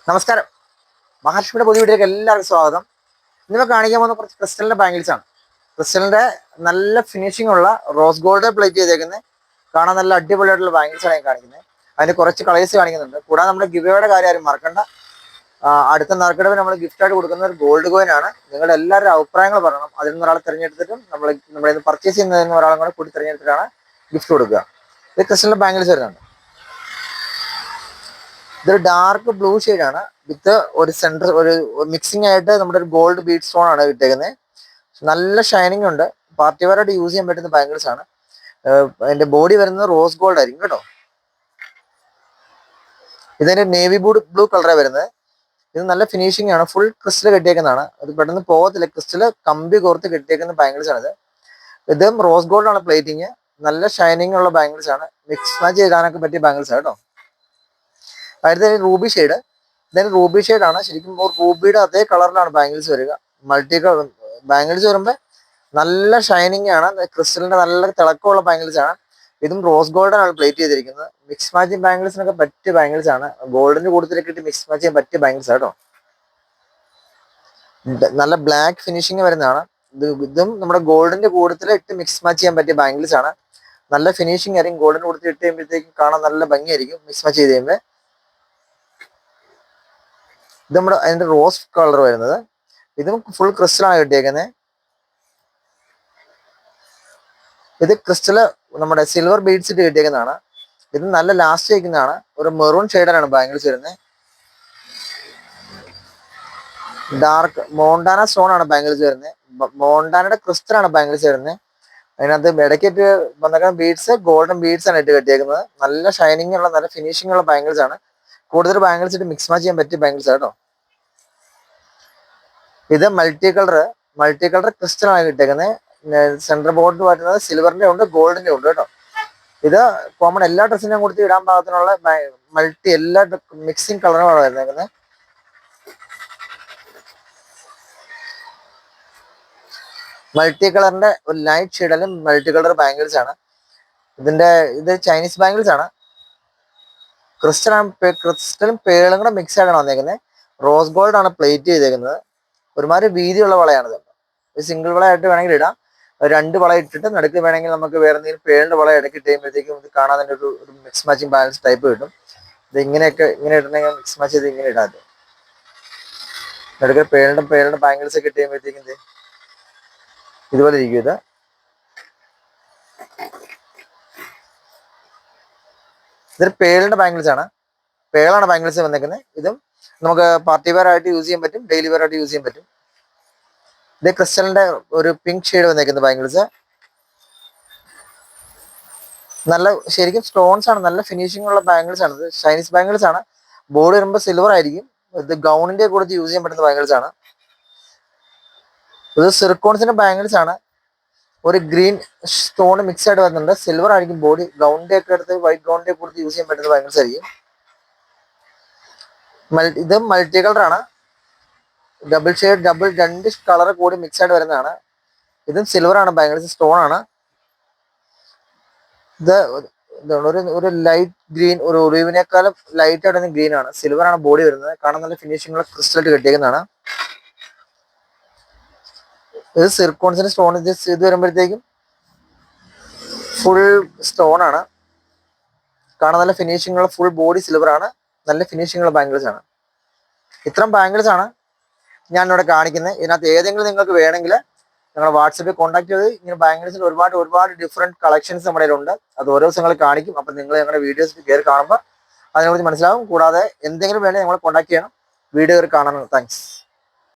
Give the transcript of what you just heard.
നമസ്കാരം. മഹാലക്ഷ്മിയുടെ പുതിയ വീഡിയോയിലേക്ക് എല്ലാവർക്കും സ്വാഗതം. ഇന്നിപ്പോൾ കാണിക്കാൻ പോകുന്ന കുറച്ച് ക്രിസ്റ്റലിന്റെ ബാംഗിൾസ് ആണ്. ക്രിസ്റ്റലിന്റെ നല്ല ഫിനിഷിംഗ് ഉള്ള റോസ് ഗോൾഡ് പ്ലേറ്റ് ചെയ്തേക്കുന്നത് കാണാൻ നല്ല അടിപൊളിയായിട്ടുള്ള ബാംഗിൾസ് ആണ് കാണിക്കുന്നത്. അതിന് കുറച്ച് കളേഴ്സ് കാണിക്കുന്നുണ്ട്. കൂടാതെ നമ്മുടെ ഗിവേയുടെ കാര്യം ആരും മറക്കണ്ട. അടുത്ത നറുക്കെടുപ്പ് നമ്മൾ ഗിഫ്റ്റായിട്ട് കൊടുക്കുന്ന ഒരു ഗോൾഡ് കോയിൻ ആണ്. നിങ്ങളുടെ എല്ലാവരുടെ അഭിപ്രായങ്ങൾ പറയണം. അതിൽ നിന്ന് ഒരാളെ തിരഞ്ഞെടുത്തിട്ടും നമ്മളിത് പർച്ചേസ് ചെയ്യുന്നതിന് ഒരാളും കൂടെ കൂടി തിരഞ്ഞെടുത്തിട്ടാണ് ഗിഫ്റ്റ് കൊടുക്കുക. ഇത് ക്രിസ്റ്റലിന്റെ ബാംഗിൾസ് വരുന്നുണ്ട്. ഇതൊരു ഡാർക്ക് ബ്ലൂ ആണ് വിത്ത് ഒരു സെന്റർ ഒരു മിക്സിംഗ് ആയിട്ട് നമ്മുടെ ഒരു ഗോൾഡ് ബീഡ് സ്റ്റോൺ ആണ് ഇട്ടേക്കുന്നത്. നല്ല ഷൈനിങ് ഉണ്ട്. പാർട്ടി വെയറായിട്ട് യൂസ് ചെയ്യാൻ പറ്റുന്ന ബാംഗിൾസ് ആണ്. അതിന്റെ ബോഡി വരുന്നത് റോസ് ഗോൾഡ് ആയിരിക്കും കേട്ടോ. ഇതിന്റെ നേവി ബ്ലൂ കളറാണ് വരുന്നത്. ഇത് നല്ല ഫിനിഷിംഗ് ആണ്. ഫുൾ ക്രിസ്റ്റൽ കെട്ടിയേക്കുന്നതാണ്. അത് പെട്ടെന്ന് പോകത്തില്ല. ക്രിസ്റ്റൽ കമ്പി കോർത്ത് കെട്ടിയേക്കുന്ന ബാംഗിൾസ് ആണ് ഇതും റോസ് ഗോൾഡ് ആണ് പ്ലേറ്റിങ്. നല്ല ഷൈനിങ് ഉള്ള ബാംഗിൾസ് ആണ്. മിക്സ് മാച്ച് ചെയ്താനൊക്കെ പറ്റിയ ബാംഗിൾസ് ആണ് കേട്ടോ. അടുത്ത റൂബി ഷെയ്ഡ്. ഇതിന് റൂബി ഷെയ്ഡാണ്. ശരിക്കും റൂബിയുടെ അതേ കളറിലാണ് ബാംഗിൾസ് വരിക. മൾട്ടി കളർ ബാംഗിൾസ് വരുമ്പോൾ നല്ല ഷൈനിങ് ആണ്. ക്രിസ്റ്റലിന്റെ നല്ല തിളക്കമുള്ള ബാംഗിൾസ് ആണ്. ഇതും റോസ് ഗോൾഡൻ ആണ് പ്ലേറ്റ് ചെയ്തിരിക്കുന്നത്. മിക്സ് മാച്ചിങ് ബാംഗിൾസിനൊക്കെ പറ്റിയ ബാംഗിൾസ് ആണ്. ഗോൾഡിന്റെ കൂട്ടത്തിലേക്ക് ഇട്ട് മിക്സ് മാച്ച് ചെയ്യാൻ പറ്റിയ ബാംഗിൾസ് കേട്ടോ. നല്ല ബ്ലാക്ക് ഫിനിഷിങ് വരുന്നതാണ്. ഇതും നമ്മുടെ ഗോൾഡിന്റെ കൂട്ടത്തിൽ ഇട്ട് മിക്സ് മാച്ച് ചെയ്യാൻ പറ്റിയ ബാംഗിൾസ് ആണ്. നല്ല ഫിനിഷിംഗ് ആയിരിക്കും. ഗോൾഡിന്റെ കൂട്ടത്തിൽ ഇട്ട് കഴിയുമ്പോഴത്തേക്കും കാണാൻ നല്ല ഭംഗിയായിരിക്കും മിക്സ് മാച്ച് ചെയ്ത് കഴിയുമ്പോൾ. ഇത് നമ്മുടെ അതിന്റെ റോസ് കളർ വരുന്നത്. ഇതും ഫുൾ ക്രിസ്റ്റലാണ് കിട്ടിയേക്കുന്നത്. ഇത് ക്രിസ്റ്റല് നമ്മുടെ സിൽവർ ബീഡ്സ് ഇട്ട് കിട്ടിയേക്കുന്നതാണ്. ഇത് നല്ല ലാസ്റ്റ് വയ്ക്കുന്നതാണ്. ഒരു മെറൂൺ ഷെയ്ഡാണ് ബാംഗിൾസ് വരുന്നത്. ഡാർക്ക് മോണ്ടാന സ്റ്റോൺ ആണ് ബാംഗിൾസ് വരുന്നത്. മോണ്ടാനയുടെ ക്രിസ്റ്റലാണ് ബാംഗിൾസ് വരുന്നത്. അതിനകത്ത് ഇടയ്ക്കിട്ട് വന്നേക്കുന്ന ബീഡ്സ് ഗോൾഡൻ ബീഡ്സ് ആണ് ഇട്ട് കെട്ടിയേക്കുന്നത്. നല്ല ഷൈനിങ് ഉള്ള നല്ല ഫിനിഷിംഗ് ഉള്ള ബാംഗിൾസ് ആണ്. കൂടുതൽ ബാംഗിൾസ് ഇട്ട് മിക്സ് മാച്ച് ചെയ്യാൻ പറ്റിയ ബാംഗിൾസ് കേട്ടോ. ഇത് മൾട്ടി കളർ ക്രിസ്റ്റൽ ആണ് കിട്ടിയേക്കുന്നത്. സെന്റർ ബോർഡ് വരുന്നത് സിൽവറിന്റെ ഉണ്ട് ഗോൾഡിന്റെ ഉണ്ട് കേട്ടോ. ഇത് കോമൺ എല്ലാ ഡ്രസ്സിനും കൊടുത്ത് ഇടാൻ പാകത്തിനുള്ള മൾട്ടി എല്ലാ മിക്സിംഗ് കളറുകളാണ് വരുന്നത്. മൾട്ടി കളറിന്റെ ഒരു ലൈറ്റ് ഷെയ്ഡിലും മൾട്ടി കളർ ബാംഗിൾസ് ആണ്. ഇത് ചൈനീസ് ബാംഗിൾസ് ആണ്. ക്രിസ്റ്റലും പേളും കൂടെ മിക്സ് ആയിട്ടാണ് വന്നേക്കുന്നത്. റോസ് ഗോൾഡ് ആണ് പ്ലേറ്റ് ചെയ്തേക്കുന്നത്. ഒരുമാതിരി വീതിയുള്ള വളയാണിത്. ഒരു സിംഗിൾ വളയായിട്ട് വേണമെങ്കിൽ ഇടാം. രണ്ട് വള ഇട്ടിട്ട് നടുക്ക് വേണമെങ്കിൽ നമുക്ക് വേറെ എന്തെങ്കിലും പേളിന്റെ വള ഇടയ്ക്ക് ഇട്ട് കഴിയുമ്പോഴത്തേക്കും ഇത് കാണാൻ തന്നെ ഒരു മിക്സ് മാച്ചിങ് ബാലൻസ് ടൈപ്പ് കിട്ടും. ഇത് ഇങ്ങനെ ഇടണമെങ്കിൽ മിക്സ് മാച്ച് ചെയ്ത് ഇങ്ങനെ ഇടാതെ നടുക്ക് പേളിന്റെ ബാംഗിൾസ് ഒക്കെ ഇട്ട് കഴിയുമ്പോഴത്തേക്കും ഇതുപോലെ ഇരിക്കും. ഇതൊരു പേളിന്റെ ബാംഗിൾസ് ആണ്. പേളാണ് ബാംഗിൾസ് വന്നേക്കുന്നത്. ഇതും നമുക്ക് പാർട്ടി വെയർ ആയിട്ട് യൂസ് ചെയ്യാൻ പറ്റും. ഡെയിലി വെയർ ആയിട്ട് യൂസ് ചെയ്യാൻ പറ്റും. ഇത് ക്രിസ്റ്റലിന്റെ ഒരു പിങ്ക് ഷെയ്ഡ് വന്നേക്കുന്ന ബാംഗിൾസ്. നല്ല ശരിക്കും സ്റ്റോൺസ് ആണ്. നല്ല ഫിനിഷിംഗ് ഉള്ള ബാംഗിൾസ് ആണ്. ഇത് ചൈനീസ് ബാംഗിൾസ് ആണ്. ബോർഡ് വരുമ്പോൾ സിൽവർ ആയിരിക്കും. ഇത് ഗൗണിന്റെ കൂടെ യൂസ് ചെയ്യാൻ പറ്റുന്ന ബാംഗിൾസ് ആണ്. ഇത് സിർക്കോൺസിന്റെ ബാംഗിൾസ് ആണ്. ഒരു ഗ്രീൻ സ്റ്റോൺ മിക്സ് ആയിട്ട് വരുന്നുണ്ട്. സിൽവർ ആയിരിക്കും ബോഡി. ഗൗണിന്റെ ഒക്കെ എടുത്ത് വൈറ്റ് ഗൗണിന്റെ കൂടെ യൂസ് ചെയ്യാൻ പറ്റുന്ന ബാംഗിൾസ് ആയിരിക്കും. ഇത് മൾട്ടി കളർ ആണ്. രണ്ട് കളർ കൂടി മിക്സ് ആയിട്ട് വരുന്നതാണ്. ഇതും സിൽവർ ആണ് ബാംഗിൾസ്. സ്റ്റോൺ ആണ്. ഇത് ഒരു ലൈറ്റ് ഗ്രീൻ, ഒരു ഒലിവിനേക്കാളും ലൈറ്റ് ആയിട്ട് ഗ്രീൻ ആണ്. സിൽവർ ആണ് ബോഡി വരുന്നത്. കാണാൻ നല്ല ഫിനിഷിംഗ് ഉള്ള ക്രിസ്റ്റലായിട്ട് കെട്ടിയേക്കുന്നതാണ്. ഇത് സിർക്കോൺസിന്റെ സ്റ്റോൺ. ഇത് വരുമ്പോഴത്തേക്കും ഫുൾ സ്റ്റോൺ ആണ്. കാണാൻ നല്ല ഫിനിഷിംഗ് ഉള്ള ഫുൾ ബോഡി സിൽവർ ആണ്. നല്ല ഫിനിഷിംഗ് ഉള്ള ബാംഗിൾസ് ആണ്. ഇത്രയും ബാംഗിൾസ് ആണ് ഞാൻ ഇവിടെ കാണിക്കുന്നത്. ഇതിനകത്ത് ഏതെങ്കിലും നിങ്ങൾക്ക് വേണമെങ്കിൽ ഞങ്ങൾ വാട്സപ്പിൽ കോൺടാക്ട് ചെയ്ത് ഇങ്ങനെ ബാംഗിൾസിൽ ഒരുപാട് ഡിഫറെന്റ് കളക്ഷൻസ് നമ്മുടെ കയ്യിലുണ്ട്. അത് ഓരോ ദിവസങ്ങൾ കാണിക്കും. അപ്പം നിങ്ങൾ ഞങ്ങളുടെ വീഡിയോസ് കയറി കാണുമ്പോൾ അതിനെക്കുറിച്ച് മനസ്സിലാവും. കൂടാതെ എന്തെങ്കിലും വേണമെങ്കിൽ ഞങ്ങളെ കോൺടാക്ട് ചെയ്യണം. വീഡിയോ കയറി കാണണം. താങ്ക്സ്.